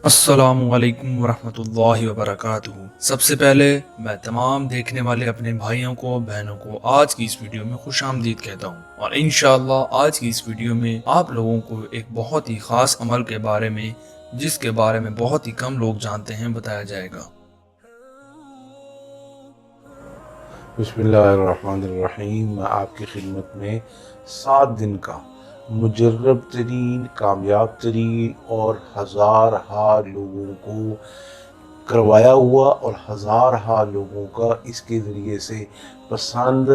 السلام علیکم ورحمۃ اللہ وبرکاتہ۔ سب سے پہلے میں تمام دیکھنے والے اپنے بھائیوں کو بہنوں کو آج کی اس ویڈیو میں خوش آمدید کہتا ہوں، اور انشاءاللہ آج کی اس ویڈیو میں آپ لوگوں کو ایک بہت ہی خاص عمل کے بارے میں، جس کے بارے میں بہت ہی کم لوگ جانتے ہیں، بتایا جائے گا۔ بسم اللہ الرحمن الرحیم۔ میں آپ کی خدمت میں 7 دن کا مجرب ترین، کامیاب ترین اور ہزارہا لوگوں کو کروایا ہوا اور ہزارہا لوگوں کا اس کے ذریعے سے پسند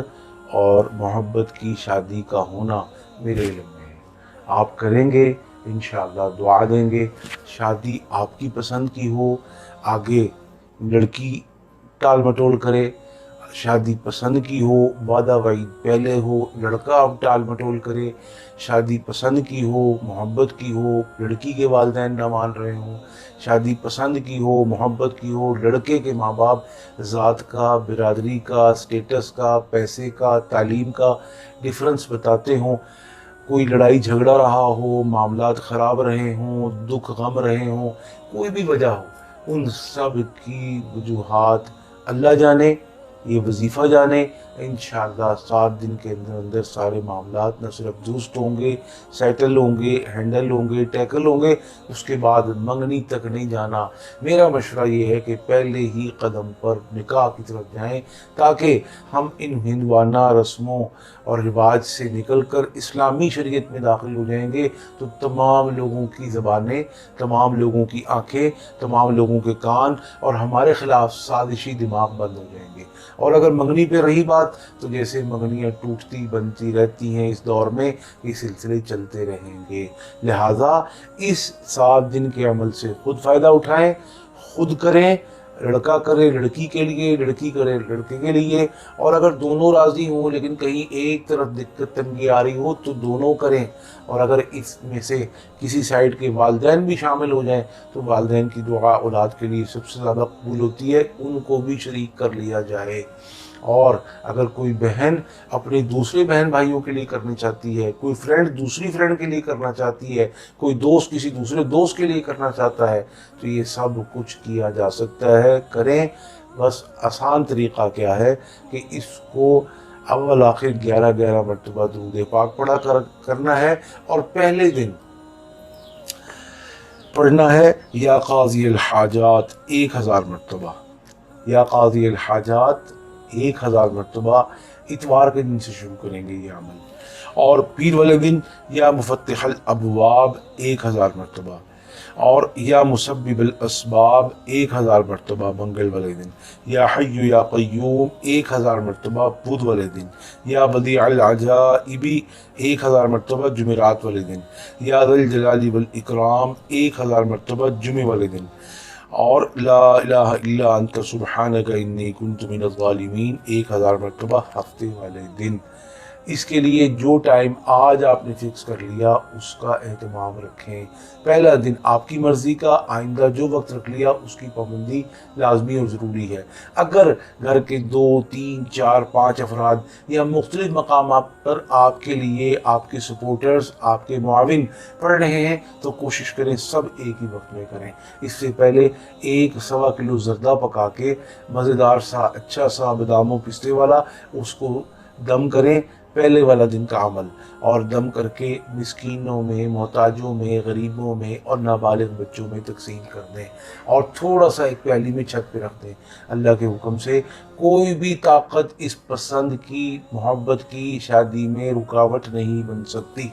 اور محبت کی شادی کا ہونا میرے علم میں ہے۔ آپ کریں گے انشاءاللہ، دعا دیں گے، شادی آپ کی پسند کی ہو، آگے لڑکی ٹال مٹول کرے، شادی پسند کی ہو، وعدہ وعید پہلے ہو، لڑکا اب ٹال مٹول کرے، شادی پسند کی ہو، محبت کی ہو، لڑکی کے والدین نہ مان رہے ہوں، شادی پسند کی ہو، محبت کی ہو، لڑکے کے ماں باپ ذات کا، برادری کا، سٹیٹس کا، پیسے کا، تعلیم کا ڈیفرنس بتاتے ہوں، کوئی لڑائی جھگڑا رہا ہو، معاملات خراب رہے ہوں، دکھ غم رہے ہوں، کوئی بھی وجہ ہو، ان سب کی وجوہات اللہ جانے، یہ وظیفہ جانے۔ انشاءاللہ 7 دن کے اندر اندر سارے معاملات نہ صرف درست ہوں گے، سیٹل ہوں گے، ہینڈل ہوں گے، ٹیکل ہوں گے۔ اس کے بعد منگنی تک نہیں جانا۔ میرا مشورہ یہ ہے کہ پہلے ہی قدم پر نکاح کی طرف جائیں، تاکہ ہم ان ہندوانہ رسموں اور رواج سے نکل کر اسلامی شریعت میں داخل ہو جائیں گے تو تمام لوگوں کی زبانیں، تمام لوگوں کی آنکھیں، تمام لوگوں کے کان اور ہمارے خلاف سازشی دماغ بند ہو جائیں گے۔ اور اگر منگنی پہ رہی بات، تو جیسے منگنیاں ٹوٹتی بنتی رہتی ہیں اس دور میں، یہ سلسلے چلتے رہیں گے۔ لہٰذا اس 7 دن کے عمل سے خود فائدہ اٹھائیں، خود کریں، لڑکا کرے لڑکی کے لیے، لڑکی کرے لڑکے کے لیے، اور اگر دونوں راضی ہوں لیکن کہیں ایک طرف دقت تنگی آ رہی ہو تو دونوں کریں، اور اگر اس میں سے کسی سائڈ کے والدین بھی شامل ہو جائیں تو والدین کی دعا اولاد کے لیے سب سے زیادہ قبول ہوتی ہے، ان کو بھی شریک کر لیا جائے۔ اور اگر کوئی بہن اپنے دوسرے بہن بھائیوں کے لیے کرنی چاہتی ہے، کوئی فرینڈ دوسری فرینڈ کے لیے کرنا چاہتی ہے، کوئی دوست کسی دوسرے دوست کے لیے کرنا چاہتا ہے، تو یہ سب کچھ کیا جا سکتا ہے، کریں۔ بس آسان طریقہ کیا ہے کہ اس کو اول آخر 11 مرتبہ درود پاک پڑھا کرنا ہے، اور پہلے دن پڑھنا ہے یا قاضی الحاجات 1000 مرتبہ، یا قاضی الحاجات 1000 مرتبہ۔ اتوار کے دن سے شروع کریں گے یہ عمل، اور پیر والے دن یا مفتح الابواب 1000 مرتبہ، اور یا مسبب الاسباب 1000 مرتبہ منگل والے دن، یا حی یا قیوم 1000 مرتبہ بدھ والے دن، یا بدیع العجائب 1000 مرتبہ جمعرات والے دن، یا ذی الجلال والاکرام 1000 مرتبہ جمعے والے دن، اور لا الہ الا انت سبحانک انی کنت من الظالمین 1000 مرتبہ ہفتے والے دن۔ اس کے لیے جو ٹائم آج آپ نے فکس کر لیا اس کا اہتمام رکھیں۔ پہلا دن آپ کی مرضی کا، آئندہ جو وقت رکھ لیا اس کی پابندی لازمی اور ضروری ہے۔ اگر گھر کے 2، 3، 4، 5 افراد یا مختلف مقامات پر آپ کے لیے آپ کے سپورٹرز، آپ کے معاون پڑھ رہے ہیں تو کوشش کریں سب ایک ہی وقت میں کریں۔ اس سے پہلے 1 سوا کلو زردہ پکا کے مزیدار سا اچھا سا بادام و پستے والا اس کو دم کریں، پہلے والا دن کا عمل، اور دم کر کے مسکینوں میں، محتاجوں میں، غریبوں میں اور نابالغ بچوں میں تقسیم کر دیں، اور تھوڑا سا ایک پیالی میں چھت پہ رکھ دیں۔ اللہ کے حکم سے کوئی بھی طاقت اس پسند کی، محبت کی شادی میں رکاوٹ نہیں بن سکتی۔